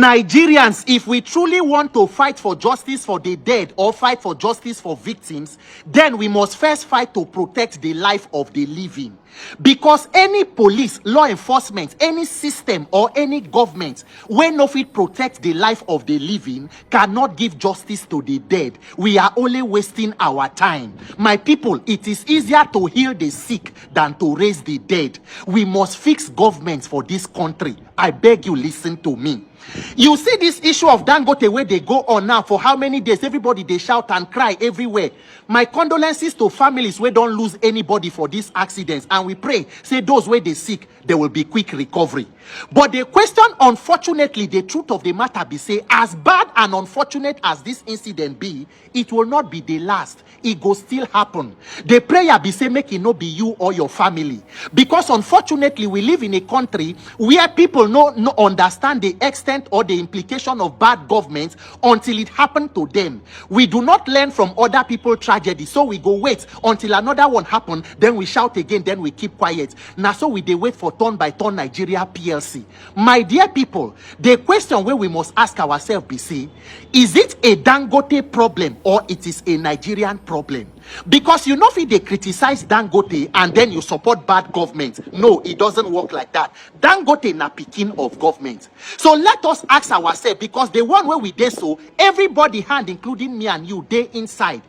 Nigerians, if we truly want to fight for justice for the dead or fight for justice for victims, then we must first fight to protect the life of the living. Because any police, law enforcement, any system or any government, when no fit protect the life of the living, cannot give justice to the dead. We are only wasting our time. My people, it is easier to heal the sick than to raise the dead. We must fix governments for this country. I beg you, listen to me. You see this issue of dangote where they go on now for how many days? Everybody, they shout and cry everywhere. My condolences to families where don't lose anybody for these accidents, and we pray, say those where they sick, there will be quick recovery. But the question, unfortunately, the truth of the matter be say, as bad and unfortunate as this incident be, it will not be the last. It will still happen. The prayer be say, make it not be you or your family. Because unfortunately, we live in a country where people no understand the extent or the implication of bad government until it happened to them. We do not learn from other people's tragedy, so we go wait until another one happen, then we shout again, then we keep quiet. Now so we dey wait for turn by turn Nigeria PLC. My dear people, the question where we must ask ourselves be say, is it a Dangote problem or it is a Nigerian problem? Because you know if they criticize Dangote and then you support bad government. No, it doesn't work like that. Dangote na pikin of government. So let us ask ourselves, because the one where we dey so, everybody hand, including me and you, dey inside.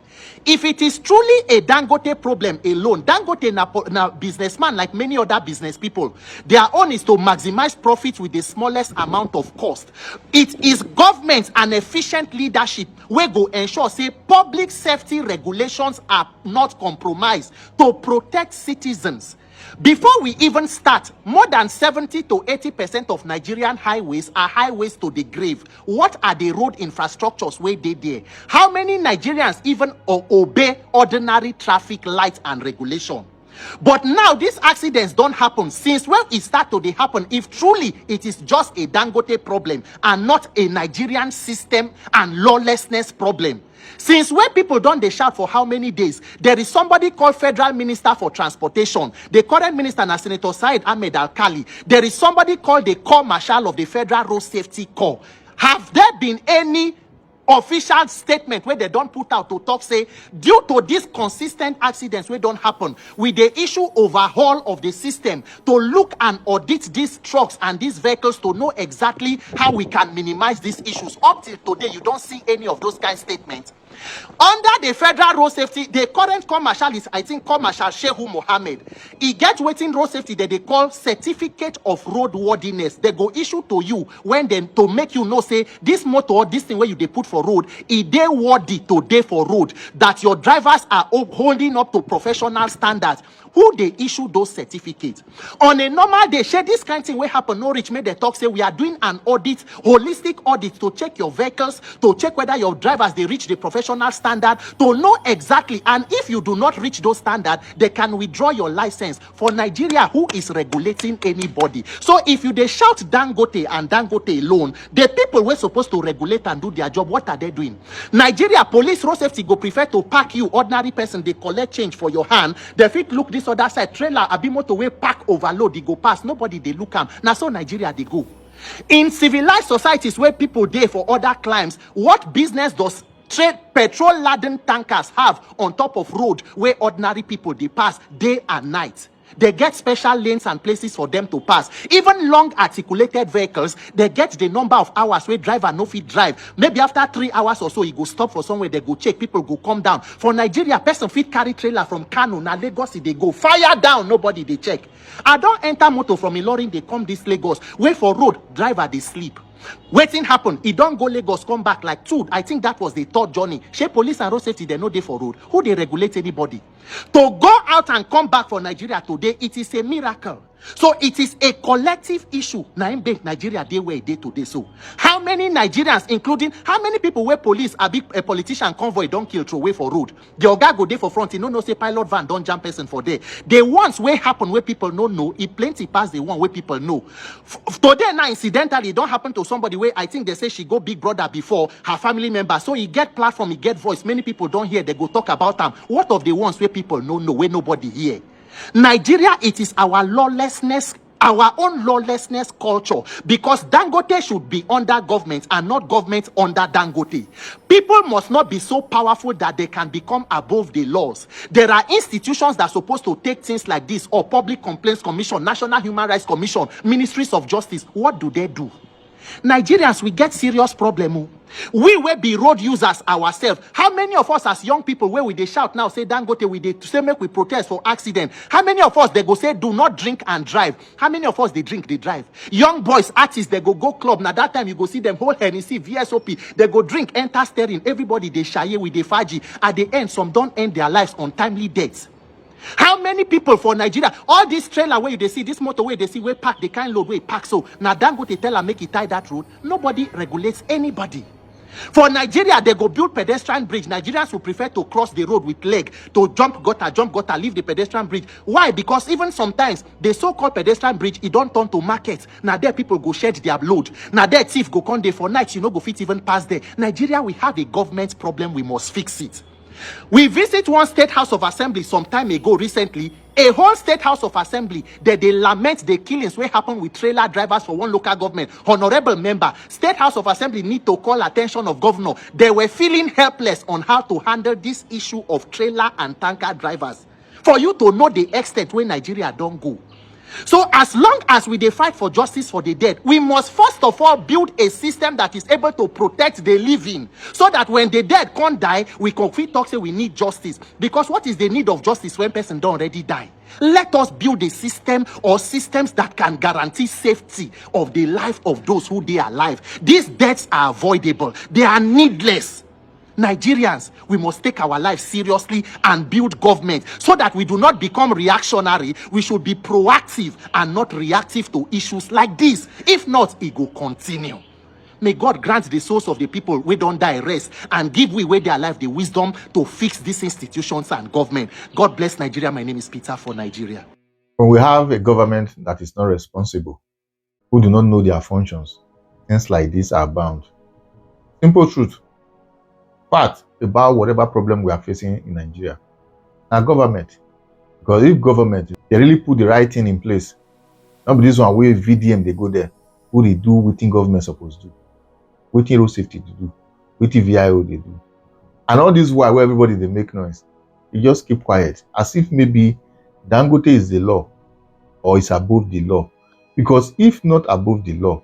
If it is truly a Dangote problem alone, Dangote na businessman like many other business people. Their own is to maximize profit with the smallest amount of cost. It is government and efficient leadership where go ensure say public safety regulations are not compromised to protect citizens. Before we even start, more than 70 to 80% of Nigerian highways are highways to the grave. What are the road infrastructures where they there? How many Nigerians even obey ordinary traffic lights and regulation? But now these accidents don't happen. Since when it start to happen, if truly it is just a Dangote problem and not a Nigerian system and lawlessness problem. Since when people don't they shout for how many days? There is somebody called Federal Minister for Transportation. The current minister na Senator Said Ahmed Al-Khali. There is somebody called the Corps Marshal of the Federal Road Safety Corps. Have there been any official statement where they don't put out to talk say due to these consistent accidents where don't happen, with the issue overhaul of the system to look and audit these trucks and these vehicles to know exactly how we can minimize these issues? Up till today, you don't see any of those kind of statements. Under the Federal Road Safety, the current Corps Marshal is, I think, Corps Marshal Shehu Mohammed. He gets waiting road safety that they call certificate of roadworthiness. They go issue to you when then to make you know, say, this motor or this thing where you they put for road, it they worthy to day for road, that your drivers are holding up to professional standards. Who they issue those certificates? On a normal day, share this kind of thing will happen. No rich made the talk say we are doing an audit, holistic audit to check your vehicles, to check whether your drivers they reach the professional standard, to know exactly. And if you do not reach those standards, they can withdraw your license. For Nigeria, who is regulating anybody? So if you they shout Dangote and Dangote alone, the people were supposed to regulate and do their job, what are they doing? Nigeria police road safety go prefer to pack you ordinary person, they collect change for your hand. They fit look this other side, trailer abimoto way pack overload, they go past, nobody they look am. Now so Nigeria they go. In civilized societies where people dey for other climes, what business does trade petrol laden tankers have on top of road where ordinary people they pass day and night? They get special lanes and places for them to pass. Even long articulated vehicles, they get the number of hours where driver no fit drive. Maybe after 3 hours or so, he go stop for somewhere, they go check, people go come down. For Nigeria, person fit carry trailer from Kano, na Lagos, they go fire down, nobody they check. I don't enter motor from Ilorin, they come this Lagos. Wait for road, driver they sleep. Waiting happen, he don't go Lagos, come back like two. I think that was the third journey. Shey police and road safety, they know they for road. Who they regulate anybody? To go out and come back for Nigeria today, it is a miracle. So it is a collective issue. Now in Nigeria, they were day today. So how many Nigerians, including how many people where police a big a politician convoy don't kill through way for road? The oga go there for front, you no say pilot van don't jump person for there. The ones where happen where people no know, it plenty past the one where people know. Today now incidentally, it don't happen to somebody where I think they say she go Big Brother before her family member. So he get platform, he get voice. Many people don't hear, they go talk about them. What of the ones where people no know, where nobody hear? Nigeria, it is our lawlessness our own lawlessness culture, because dangote should be under government and not government under dangote. People must not be so powerful that they can become above the laws. There are institutions that are supposed to take things like this, or Public Complaints Commission, National Human Rights Commission, Ministries of Justice. What do they do? Nigerians, we get serious problem. Oh. We will be road users ourselves. How many of us as young people, where we they shout now, say dangote, we they say make we protest for accident? How many of us they go say do not drink and drive? How many of us they drink, they drive? Young boys, artists, they go club. Now that time you go see them whole Hennessy, VSOP, they go drink, enter steering. Everybody they shy with the faji. At the end, some don't end their lives on timely deaths. How many people for Nigeria, all this trailer where they see, this motor where they see, where park, they can't load, where park, so now dangote tell her make it tie that road. Nobody regulates anybody. For Nigeria, they go build pedestrian bridge. Nigerians will prefer to cross the road with leg, to jump gutter, leave the pedestrian bridge. Why? Because even sometimes the so-called pedestrian bridge, it don't turn to market. Now there people go shed their load. Now there thief go come there for night, you know, go fit even pass there. Nigeria, we have a government problem, we must fix it. We visit one state house of assembly some time ago recently. A whole state house of assembly that they lament the killings wey happen with trailer drivers for one local government. Honorable member, state house of assembly need to call attention of governor. They were feeling helpless on how to handle this issue of trailer and tanker drivers. For you to know the extent where Nigeria don't go. So as long as we dey fight for justice for the dead, we must first of all build a system that is able to protect the living, so that when the dead can't die, we can fit talk say we need justice. Because what is the need of justice when person don't already die? Let us build a system or systems that can guarantee safety of the life of those who they are alive. These deaths are avoidable. They are needless. Nigerians, we must take our lives seriously and build government so that we do not become reactionary. We should be proactive and not reactive to issues like this. If not, it will continue. May God grant the souls of the people we don't die rest and give we where their life the wisdom to fix these institutions and government. God bless Nigeria. My name is Peter for Nigeria. When we have a government that is not responsible, who do not know their functions, things like this are bound. Simple truth. Fact about whatever problem we are facing in Nigeria. Now government. Because if government, they really put the right thing in place, not be this one where VDM they go there, who they do within government supposed to do, within road safety to do, within VIO they do. And all this while where everybody they make noise, you just keep quiet, as if maybe dangote is the law or it's above the law. Because if not above the law,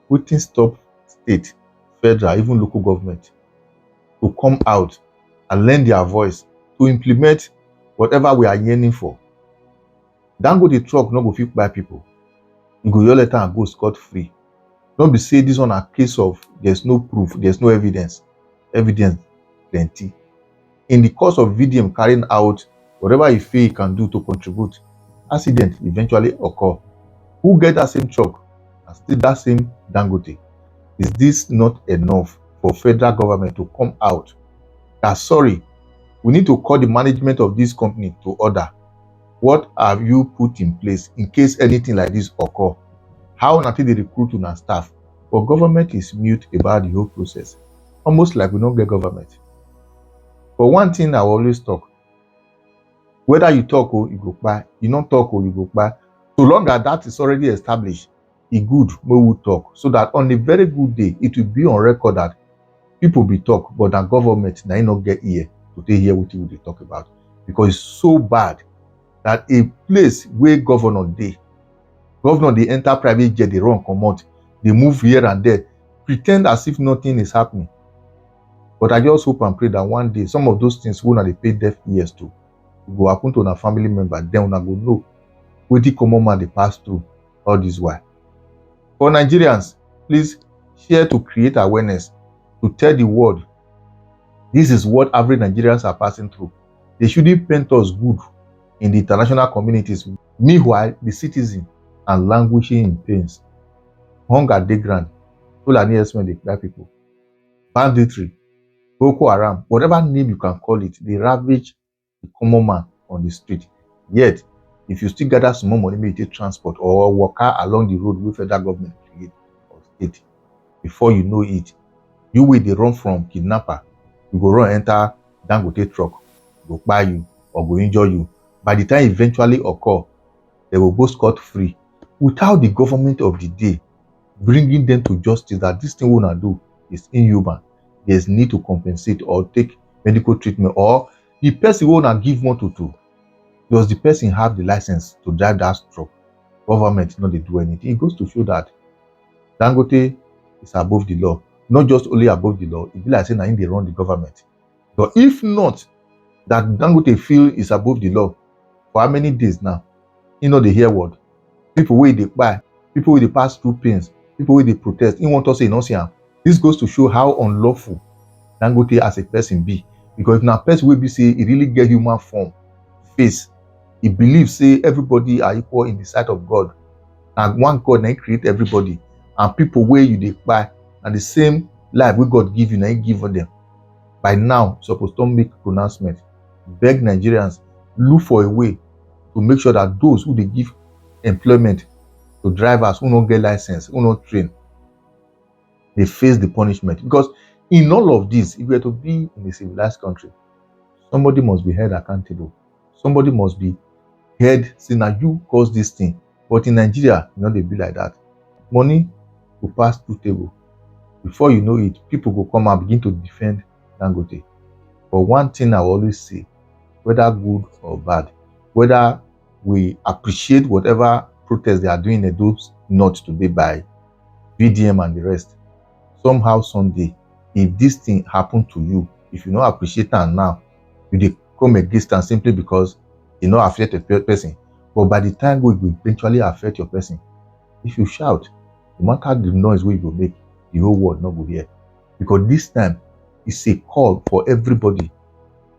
within stop state, federal, even local government to come out and lend their voice to implement whatever we are yearning for. Dangote truck no go fit buy people. You go your letter and go scot-free. Don't be say this one a case of there's no proof, there's no evidence. Evidence plenty. In the course of VDM carrying out whatever he feel he can do to contribute, accident eventually occur. Who get that same truck and still that same Dangote? Is this not enough for federal government to come out that sorry, we need to call the management of this company to order? What have you put in place in case anything like this occur? How until they recruit on staff? But government is mute about the whole process, almost like we don't get government. But one thing I always talk, whether you talk or you go buy, you don't talk or you go buy, so long as that is already established, it good we will talk, so that on a very good day it will be on record that people be talk, but the government now not get ear to take hear what they talk about, because it's so bad that a place where governor they enter private jet, they run commot, they move here and there, pretend as if nothing is happening. But I just hope and pray that one day some of those things will not pay deaf ears to go happen to a family member, then una go know what the common man they pass through all this while. For Nigerians, please share to create awareness, to tell the world this is what average Nigerians are passing through. They shouldn't paint us good in the international communities. Meanwhile, the citizen are languishing in pains. Hunger dey ground, Fulani herdsmen they cry people, banditry, Boko Haram, whatever name you can call it, they ravage the common man on the street. Yet, if you still gather some more money, maybe take transport or walk along the road with federal government create or state, before you know it, you will they run from kidnapper, you go run enter Dangote truck, go buy you or go injure you. By the time eventually occur, they will go scot-free. without the government of the day bringing them to justice that this thing we wanna do is inhuman, there's need to compensate or take medical treatment, or the person who wanna give motor to, does the person have the license to drive that truck? Government not dey do anything. It goes to show that dangote is above the law. Not just only above the law, it be like say na him dey run the government. But if not that dangote feel is above the law, for how many days now you no dey hear word? People wey dey kpai, people wey dey pass through pains, people wey dey protest, he want us say e no see am. This goes to show how unlawful dangote as a person be, because if na person wey be say e really get human form, face, e believe say everybody are equal in the sight of God, and one God na him create everybody, and people wey you dey kpai na the same life wey God give you na him give them. By now suppose don make pronouncement, beg Nigerians, look for a way to make sure that those who dey give employment to drivers who no get license, who no train, they face the punishment. Because in all of this, if we are to be in a civilized country, somebody must be held accountable. Somebody must be held, say now you caused this thing. But in Nigeria, you know, they be like that. Money will pass through table. Before you know it, people will come and begin to defend dangote. But one thing I always say, whether good or bad, whether we appreciate whatever protest they are doing in those north today by BDM and the rest, somehow someday, if this thing happen to you, if you don't appreciate it now, you dey come against am simply because e no affect a person. But by the time it will eventually affect your person, if you shout, no matter the noise wey you go make, the whole world no go hear. Because this time it's a call for everybody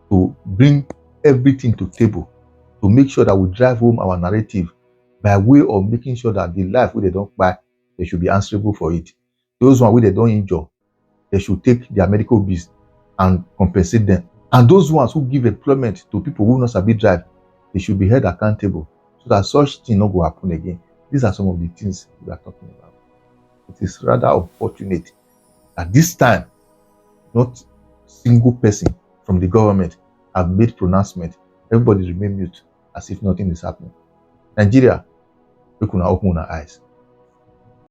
to bring everything to table, to make sure that we drive home our narrative by way of making sure that the life wey they don't buy, they should be answerable for it. Those ones wey they don't injure, they should take their medical bills and compensate them. And those ones who give employment to people who not sabi drive, they should be held accountable so that such thing not go happen again. These are some of the things we are talking about. It is rather unfortunate that this time, not single person from the government have made pronouncement. Everybody remain mute as if nothing is happening. Nigeria, we could open our eyes.